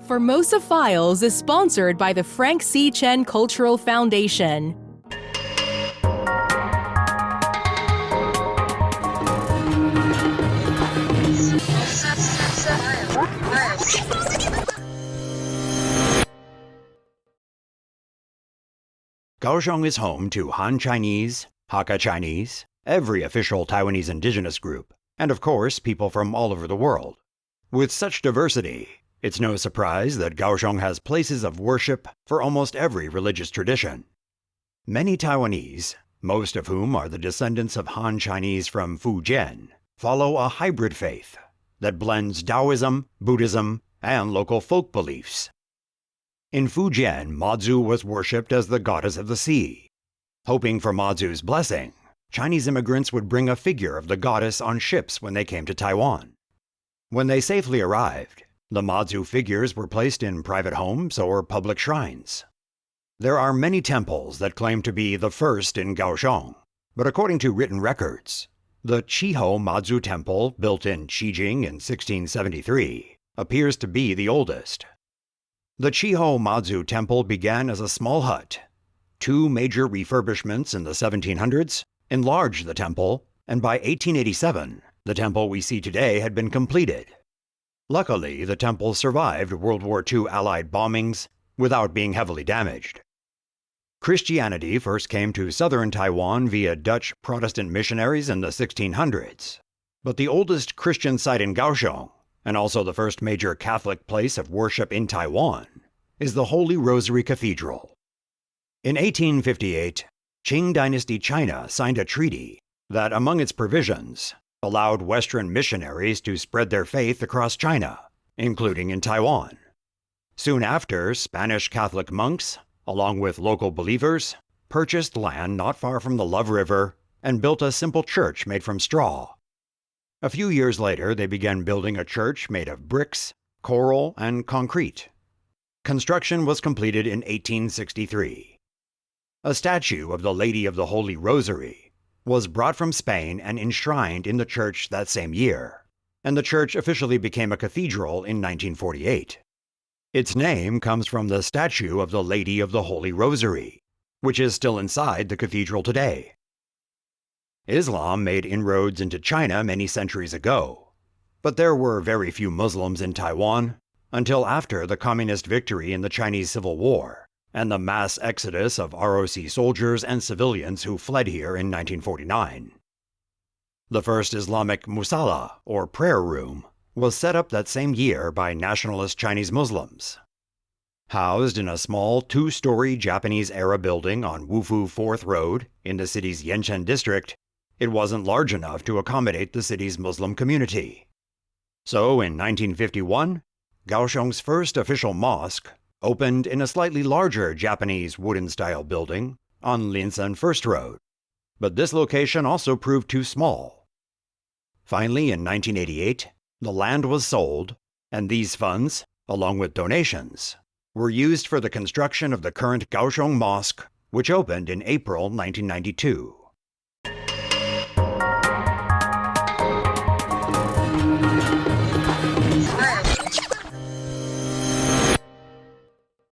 Formosa Files is sponsored by the FRANK CHEN Cultural Foundation. Kaohsiung is home to Han Chinese, Hakka Chinese, every official Taiwanese indigenous group, and of course, people from all over the world. With such diversity, it's no surprise that Kaohsiung has places of worship for almost every religious tradition. Many Taiwanese, most of whom are the descendants of Han Chinese from Fujian, follow a hybrid faith that blends Taoism, Buddhism, and local folk beliefs. In Fujian, Mazu was worshipped as the goddess of the sea. Hoping for Mazu's blessing, Chinese immigrants would bring a figure of the goddess on ships when they came to Taiwan. When they safely arrived, the Mazu figures were placed in private homes or public shrines. There are many temples that claim to be the first in Kaohsiung, but according to written records, the Chiho Mazu Temple, built in Qijing in 1673, appears to be the oldest. The Chiho Mazu Temple began as a small hut. Two major refurbishments in the 1700s enlarged the temple, and by 1887, the temple we see today had been completed. Luckily, the temple survived World War II Allied bombings without being heavily damaged. Christianity first came to southern Taiwan via Dutch Protestant missionaries in the 1600s, but the oldest Christian site in Kaohsiung, and also the first major Catholic place of worship in Taiwan, is the Holy Rosary Cathedral. In 1858, Qing Dynasty China signed a treaty that, among its provisions, allowed Western missionaries to spread their faith across China, including in Taiwan. Soon after, Spanish Catholic monks, along with local believers, purchased land not far from the Love River and built a simple church made from straw. A few years later, they began building a church made of bricks, coral, and concrete. Construction was completed in 1863. A statue of the Lady of the Holy Rosary was brought from Spain and enshrined in the church that same year, and the church officially became a cathedral in 1948. Its name comes from the statue of the Lady of the Holy Rosary, which is still inside the cathedral today. Islam made inroads into China many centuries ago, but there were very few Muslims in Taiwan until after the communist victory in the Chinese Civil War and the mass exodus of ROC soldiers and civilians who fled here in 1949. The first Islamic musalla, or prayer room, was set up that same year by nationalist Chinese Muslims. Housed in a small two-story Japanese-era building on Wufu 4th Road in the city's Yanchen district, it wasn't large enough to accommodate the city's Muslim community. So in 1951, Kaohsiung's first official mosque opened in a slightly larger Japanese wooden-style building on Linsen 1st Road, but this location also proved too small. Finally, in 1988, the land was sold, and these funds, along with donations, were used for the construction of the current Kaohsiung Mosque, which opened in April 1992.